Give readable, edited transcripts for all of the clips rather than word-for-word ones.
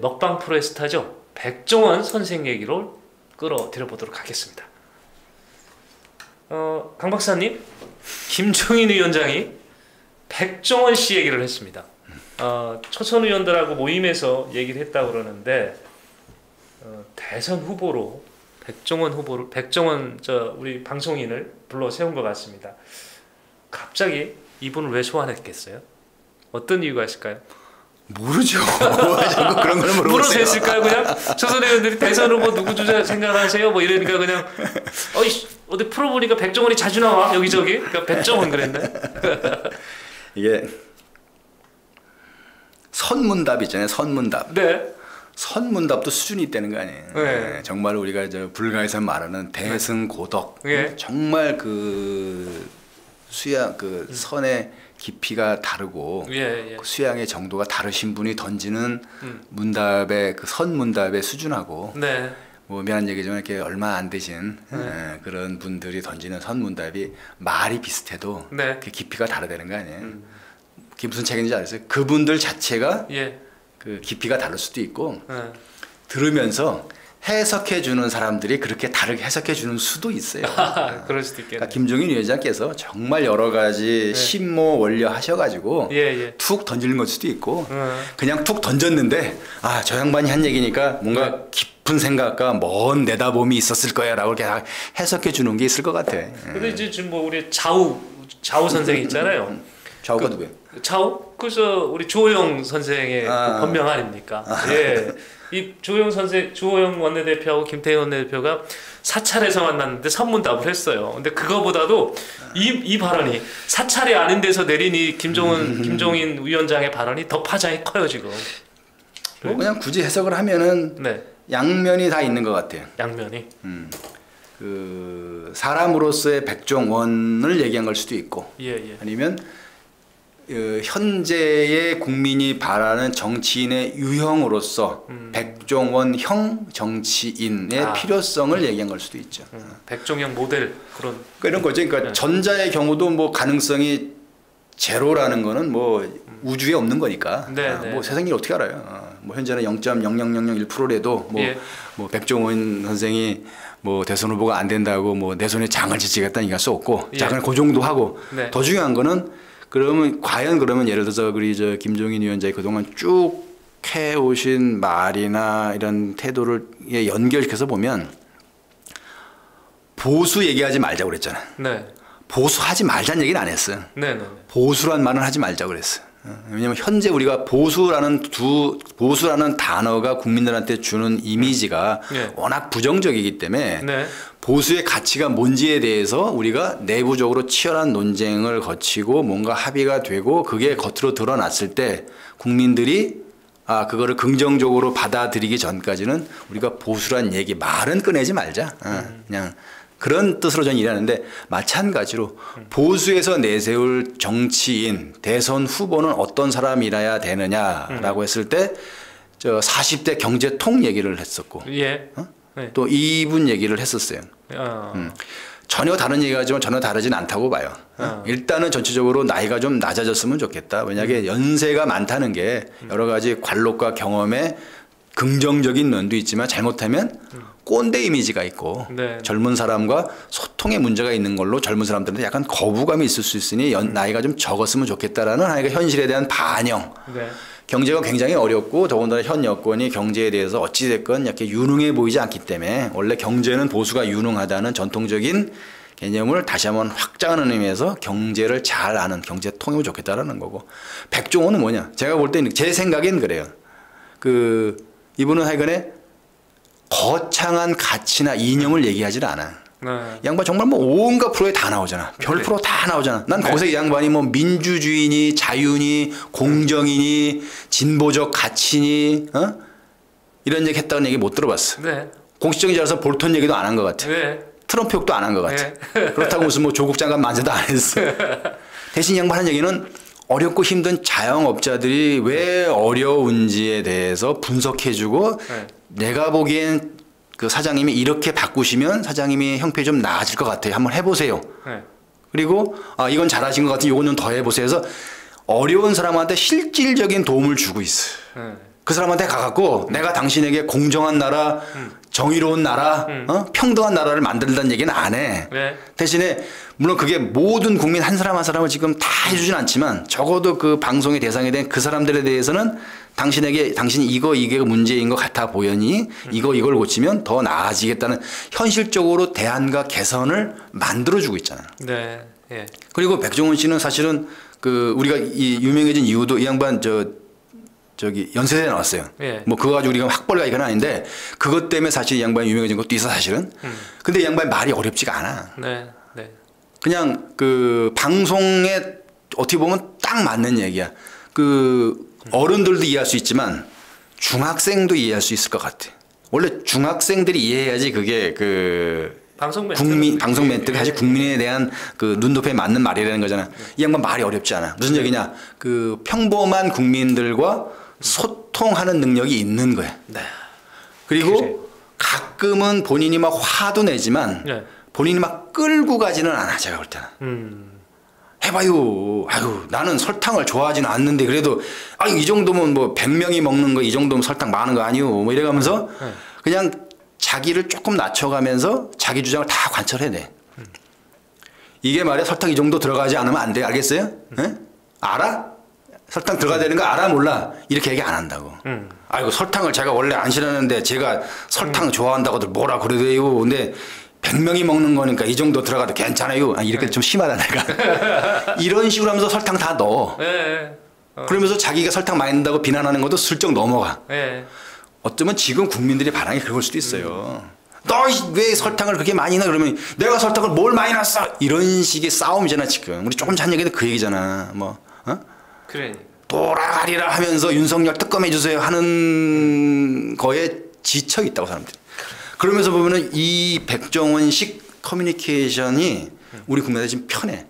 먹방 프로의 스타죠. 백종원 선생 얘기를 끌어들여 보도록 하겠습니다. 강 박사님, 김종인 위원장이 백종원 씨 얘기를 했습니다. 초선 의원들하고 모임에서 얘기를 했다고 그러는데 대선 후보로 백종원 우리 방송인을 불러 세운 것 같습니다. 갑자기 이분을 왜 소환했겠어요? 어떤 이유가 있을까요? 모르죠. 자꾸 그런 걸 물어보세요. 물어서 했을까요? 그냥 초선 의원들이 대선 후보 누구 주자 생각하세요? 뭐 이러니까 그냥 어디 프로 보니까 백종원이 자주 나와 여기저기. 그러니까 백종원 그랬네. 이게 선문답 있잖아요. 선문답. 네. 선문답도 수준이 있다는 거 아니에요. 네. 정말 우리가 불가에서 말하는 대승고덕. 네. 정말 그 수양 그 선의 깊이가 다르고 예. 그 수양의 정도가 다르신 분이 던지는 문답의 그 선문답의 수준하고 네. 뭐 미안한 얘기지만 이렇게 얼마 안 되신 그런 분들이 던지는 선문답이 말이 비슷해도 네. 그 깊이가 다르다는 거 아니에요. 그게 무슨 차이인지 아세요? 그분들 자체가 예. 그 깊이가 다를 수도 있고 예. 들으면서 해석해 주는 사람들이 그렇게 다르게 해석해 주는 수도 있어요. 그럴 수도 있겠네. 그러니까 김종인 위원장께서 정말 여러 가지 심모 원려 하셔가지고 툭 던지는 걸 수도 있고 그냥 툭 던졌는데 저 양반이 한 얘기니까 뭔가 깊은 생각과 먼 내다봄이 있었을 거야라고 이렇게 해석해 주는 게 있을 것 같아. 근데 이제 지금 뭐 우리 좌우 선생 있잖아요. 좌우가 누구예요? 좌우? 그래서 우리 주호영 선생의 그 본명 아닙니까? 예. 이 주호영 원내대표하고 김태형 원내대표가 사찰에서 만났는데 선문답을 했어요. 근데 그거보다도 이 발언이 사찰이 아닌 데서 내린 이 김종인 위원장의 발언이 더 파장이 커요 지금. 그냥 굳이 해석을 하면은 양면이 다 있는 것 같아요. 양면이. 그 사람으로서의 백종원을 얘기한 걸 수도 있고, 아니면 현재의 국민이 바라는 정치인의 유형으로서 백종원형 정치인의 필요성을 얘기한 걸 수도 있죠. 백종형 모델 그런. 그러니까 이런 거죠. 그러니까 전자의 경우도 뭐 가능성이 제로라는 거는 뭐 우주에 없는 거니까. 뭐 세상 일 어떻게 알아요? 뭐 현재는 0.00001%라도 뭐 백종원 선생이 뭐 대선 후보가 안 된다고 뭐 내 손에 장을 지치겠다는 얘기할 수 없고, 자 그냥 그 정도 하고 더 중요한 거는. 그러면 예를 들어서 김종인 위원장이 그동안 쭉 해오신 말이나 이런 태도를 연결시켜서 보면 보수 얘기하지 말자고 그랬잖아요. 보수하지 말자는 얘기는 안 했어요. 보수란 말은 하지 말자고 그랬어요. 왜냐하면 현재 우리가 보수라는 단어가 국민들한테 주는 이미지가 워낙 부정적이기 때문에 보수의 가치가 뭔지에 대해서 우리가 내부적으로 치열한 논쟁을 거치고 뭔가 합의가 되고 그게 겉으로 드러났을 때 국민들이 그거를 긍정적으로 받아들이기 전까지는 우리가 보수란 말은 꺼내지 말자. 그냥 그런 뜻으로 저는 일하는데, 마찬가지로 보수에서 내세울 정치인, 대선 후보는 어떤 사람이라야 되느냐라고 했을 때 40대 경제통 얘기를 했었고 또 이분 얘기를 했었어요. 전혀 다른 얘기하지만 전혀 다르진 않다고 봐요. 일단은 전체적으로 나이가 좀 낮아졌으면 좋겠다. 왜냐하면 연세가 많다는 게 여러 가지 관록과 경험에 긍정적인 면도 있지만 잘못하면 꼰대 이미지가 있고 젊은 사람과 소통에 문제가 있는 걸로 젊은 사람들한테 약간 거부감이 있을 수 있으니 나이가 좀 적었으면 좋겠다라는 하나의 현실에 대한 반영. 경제가 굉장히 어렵고 더군다나 현 여건이 경제에 대해서 어찌됐건 이렇게 유능해 보이지 않기 때문에 원래 경제는 보수가 유능하다는 전통적인 개념을 다시 한번 확장하는 의미에서 경제를 잘 아는 경제통이면 좋겠다라는 거고, 백종원은 뭐냐? 제가 볼 때 제 생각엔 그래요. 이분은 하여간에 거창한 가치나 이념을 얘기하지 않아. 양반 정말 뭐 온갖 프로에 다 나오잖아. 별 프로 다 나오잖아. 난 거기서 이 양반이 뭐 민주주의니 자유니 공정이니 진보적 가치니 이런 얘기 했다는 얘기 못 들어봤어. 공식적인 자리에서 볼턴 얘기도 안 한 것 같아. 트럼프 욕도 안 한 것 같아. 그렇다고 무슨 뭐 조국 장관 만세도 안 했어. 대신 양반 하는 얘기는 어렵고 힘든 자영업자들이 왜 어려운지에 대해서 분석해주고 내가 보기엔 그 사장님이 이렇게 바꾸시면 사장님이 형편이 좀 나아질 것 같아요. 한번 해보세요. 그리고 이건 잘하신 것 같으니 이건 좀 더 해보세요. 해서 어려운 사람한테 실질적인 도움을 주고 있어요. 그 사람한테 가갖고 내가 당신에게 공정한 나라, 정의로운 나라, 평등한 나라를 만들다는 얘기는 안 해. 네. 대신에 물론 그게 모든 국민 한 사람 한 사람을 지금 다 해주진 않지만 적어도 그 방송의 대상이 된 그 사람들에 대해서는 당신이 이게 문제인 것 같아 보여니 이걸 고치면 더 나아지겠다는 현실적으로 대안과 개선을 만들어주고 있잖아요. 네. 예. 그리고 백종원 씨는 사실은 그 우리가 이 유명해진 이유도 이 양반 저기 연세대에 나왔어요. 예. 뭐 그거 가지고 우리가 학벌가 이건 아닌데 그것 때문에 사실 이 양반이 유명해진 것도 있어 사실은. 근데 이 양반이 말이 어렵지가 않아. 네. 네. 그냥 그 방송에 어떻게 보면 딱 맞는 얘기야. 그 어른들도 이해할 수 있지만 중학생도 이해할 수 있을 것 같아. 원래 중학생들이 이해해야지 그게 그 방송 멘트가 사실 국민에 대한 그 눈높이에 맞는 말이라는 거잖아. 이 양반 말이 어렵지 않아. 무슨 얘기냐? 그 평범한 국민들과 소통하는 능력이 있는 거야. 네. 그리고 그래. 가끔은 본인이 막 화도 내지만 네. 본인이 막 끌고 가지는 않아. 제가 볼 때는. 해봐요. 아유, 나는 설탕을 좋아하지는 않는데 그래도 아유, 이 정도면 뭐 100명이 먹는 거 이 정도면 설탕 많은 거 아니요. 뭐 이래가면서 그냥 자기를 조금 낮춰가면서 자기 주장을 다 관철해내. 이게 말이야 설탕 이 정도 들어가지 않으면 안 돼. 알겠어요? 알아? 설탕 들어가야 되는 거 알아? 몰라? 이렇게 얘기 안 한다고. 아이고 설탕을 제가 원래 안 싫어하는데 제가 설탕 좋아한다고들 뭐라 그러대요. 근데 100명이 먹는 거니까 이 정도 들어가도 괜찮아요. 이렇게 좀 심하다 내가. 이런 식으로 하면서 설탕 다 넣어. 그러면서 자기가 설탕 많이 넣는다고 비난하는 것도 슬쩍 넘어가. 어쩌면 지금 국민들의 반응이 그럴 수도 있어요. 너 왜 설탕을 그렇게 많이 넣어? 그러면 내가 설탕을 뭘 많이 넣었어? 이런 식의 싸움이잖아 지금. 우리 조금 전 얘기도 그 얘기잖아. 뭐 그래. 돌아가리라 하면서 윤석열 특검해 주세요 하는 거에 지쳐 있다고 사람들이. 그러면서 보면은 이 백종원식 커뮤니케이션이 우리 국민한테 지금 편해.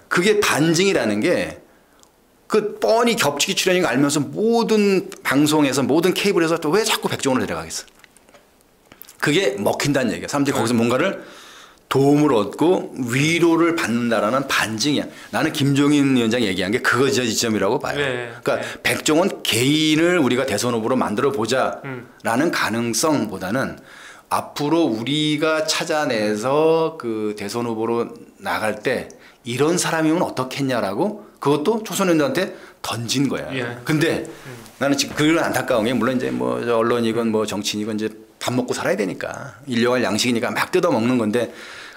그게 반증이라는 게 그 뻔히 겹치기 출연인 거 알면서 모든 방송에서 모든 케이블에서 또 왜 자꾸 백종원을 데려가겠어. 그게 먹힌다는 얘기야. 사람들이 거기서 뭔가를 도움을 얻고 위로를 받는다라는 반증이야. 나는 김종인 위원장 얘기한 게 그거 지점이라고 봐요. 그러니까 백종원 개인을 우리가 대선 후보로 만들어 보자라는 가능성보다는 앞으로 우리가 찾아내서 그 대선 후보로 나갈 때 이런 사람이면 어떻겠냐라고 그것도 초선인들한테 던진 거야. 근데 나는 지금 그런 안타까운 게 물론 이제 뭐 언론이건 뭐 정치인이건 이제 밥 먹고 살아야 되니까 일용할 양식이니까 막 뜯어 먹는 건데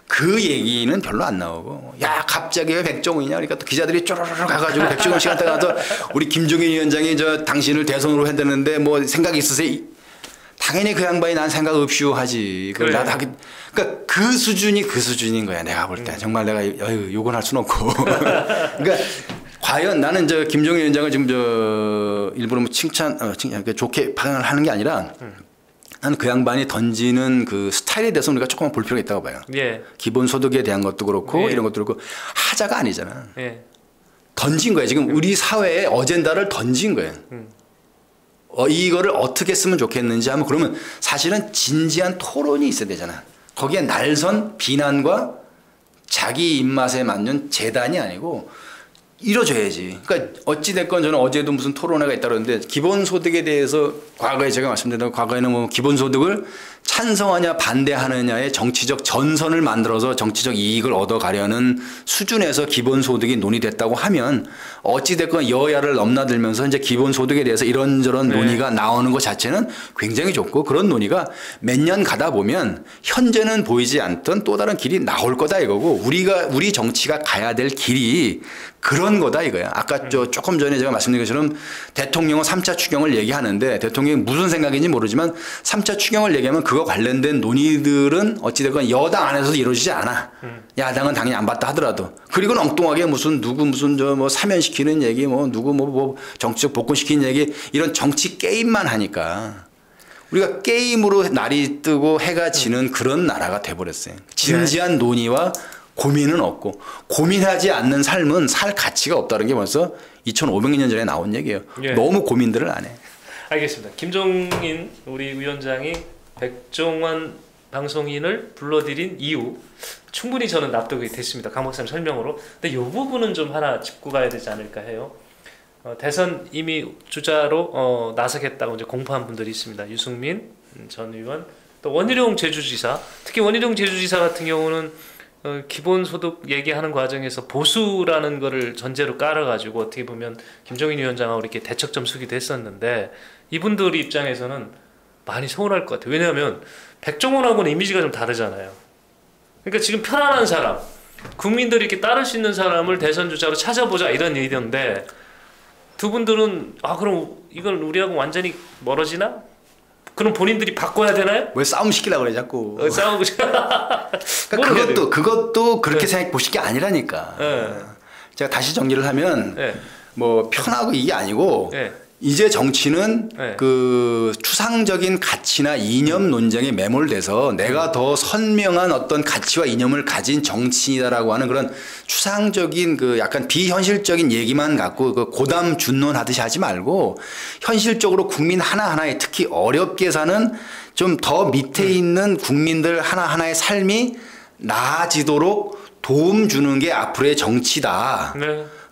그 얘기는 별로 안 나오고 야 갑자기 왜 백종원이냐 그러니까 또 기자들이 쪼르르 가가지고 백종원 씨한테 가서 우리 김종인 위원장이 저 당신을 대선으로 해대는데 뭐 생각 있으세요? 당연히 그 양반이 난 생각 없이요 하지. 그걸 나도 하기. 그러니까 그 수준인 거야 내가 볼 때. 정말 내가 욕은 할 수는 없고. 그러니까 과연 나는 저 김종인 위원장을 지금 저 일부러 뭐 칭찬 좋게 방향을 하는 게 아니라 나는 그 양반이 던지는 그 스타일에 대해서 우리가 조금만 볼 필요가 있다고 봐요. 기본소득에 대한 것도 그렇고 이런 것도 그렇고 하자가 아니잖아. 던진 거야. 지금 우리 사회의 어젠다를 던진 거예요. 이거를 어떻게 쓰면 좋겠는지 하면 그러면 사실은 진지한 토론이 있어야 되잖아. 거기에 날선 비난과 자기 입맛에 맞는 재단이 아니고 이뤄져야지. 그러니까 어찌됐건 저는 어제도 무슨 토론회가 있다고 그러는데 기본소득에 대해서 과거에 제가 말씀드렸던 과거에는 뭐 기본소득을 찬성하냐 반대하느냐의 정치적 전선을 만들어서 정치적 이익을 얻어가려는 수준에서 기본소득이 논의됐다고 하면 어찌됐건 여야를 넘나들면서 이제 기본소득에 대해서 이런저런 논의가 나오는 것 자체는 굉장히 좋고 그런 논의가 몇 년 가다 보면 현재는 보이지 않던 또 다른 길이 나올 거다 이거고 우리 정치가 가야 될 길이 그런 거다 이거야. 아까 조금 전에 제가 말씀드린 것처럼 대통령은 3차 추경을 얘기하는데 대통령이 무슨 생각인지 모르지만 3차 추경을 얘기하면 그거 관련된 논의들은 어찌됐건 여당 안에서도 이루어지지 않아. 야당은 당연히 안 받다 하더라도. 그리고 엉뚱하게 무슨 누구 무슨 저 뭐 사면시키는 얘기 뭐 누구 뭐 정치적 복권시키는 얘기 이런 정치 게임만 하니까 우리가 게임으로 날이 뜨고 해가 지는 그런 나라가 돼버렸어요. 진지한 논의와 고민은 없고 고민하지 않는 삶은 살 가치가 없다는 게 벌써 2500년 전에 나온 얘기예요. 너무 고민들을 안 해. 알겠습니다. 김종인 우리 위원장이 백종원 방송인을 불러들인 이유 충분히 저는 납득이 됐습니다. 강 박사님 설명으로. 근데 이 부분은 좀 하나 짚고 가야 되지 않을까 해요. 대선 이미 주자로 나서겠다고 이제 공포한 분들이 있습니다. 유승민 전 의원, 또 원희룡 제주지사, 특히 원희룡 제주지사 같은 경우는 기본소득 얘기하는 과정에서 보수라는 거를 전제로 깔아가지고 어떻게 보면 김종인 위원장하고 이렇게 대척점 수기도 했었는데 이분들 입장에서는 많이 서운할 것 같아요. 왜냐하면 백종원하고는 이미지가 좀 다르잖아요. 그러니까 지금 편안한 사람, 국민들이 이렇게 따를 수 있는 사람을 대선 주자로 찾아보자 이런 얘기인데 두 분들은 그럼 이걸 우리하고 완전히 멀어지나? 그럼 본인들이 바꿔야 되나요? 왜 싸움 시키려고 그래 자꾸. 싸우고 그러니까 그것도 그렇게 생각해 보실 게 아니라니까. 제가 다시 정리를 하면 뭐 편하고 이게 아니고 이제 정치는 그 추상적인 가치나 이념 논쟁에 매몰돼서 내가 더 선명한 어떤 가치와 이념을 가진 정치인이다라고 하는 그런 추상적인 그 약간 비현실적인 얘기만 갖고 그 고담 준론하듯이 하지 말고 현실적으로 국민 하나하나에 특히 어렵게 사는 좀 더 밑에 있는 국민들 하나하나의 삶이 나아지도록 도움 주는 게 앞으로의 정치다.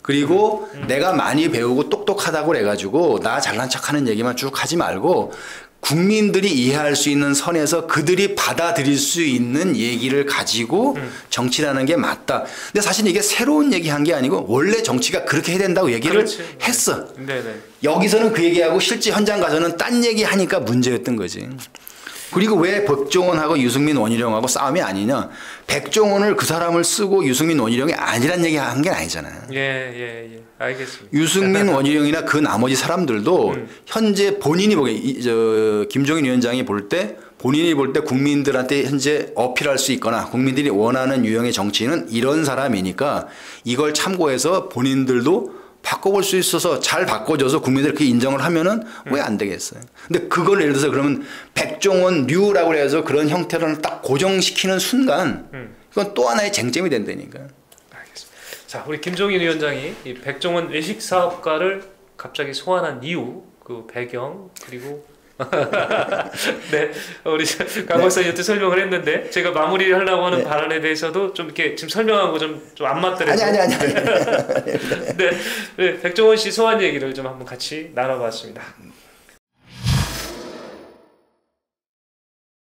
그리고 내가 많이 배우고 똑똑하다고 그래가지고 나 잘난 척하는 얘기만 쭉 하지 말고 국민들이 이해할 수 있는 선에서 그들이 받아들일 수 있는 얘기를 가지고 정치라는 게 맞다. 근데 사실 이게 새로운 얘기한 게 아니고 원래 정치가 그렇게 해야 된다고 얘기를 했어. 여기서는 그 얘기하고 실제 현장 가서는 딴 얘기 하니까 문제였던 거지. 그리고 왜 백종원하고 유승민 원희룡하고 싸움이 아니냐? 백종원을 그 사람을 쓰고 유승민 원희룡이 아니란 얘기 한 게 아니잖아요. 예. 알겠습니다. 유승민 원희룡이나 그 나머지 사람들도 현재 본인이 보기에 김종인 위원장이 볼 때 본인이 볼 때 국민들한테 현재 어필할 수 있거나 국민들이 원하는 유형의 정치인은 이런 사람이니까 이걸 참고해서 본인들도 바꿔볼 수 있어서 잘 바꿔줘서 국민들이 그렇게 인정을 하면은 왜 안 되겠어요. 근데 그걸 예를 들어서 그러면 백종원류라고 해서 그런 형태를 딱 고정시키는 순간 그건 또 하나의 쟁점이 된다니까. 알겠습니다. 자, 우리 김종인 위원장이 이 백종원 외식 사업가를 갑자기 소환한 이유, 그 배경, 그리고 네, 우리 강 박사님한테 설명을 했는데 제가 마무리하려고 하는 발언에 대해서도 좀 이렇게 지금 설명하고 좀 안 맞더라고요. 아니. 네, 백종원 씨 소환 얘기를 좀 한번 같이 나눠봤습니다.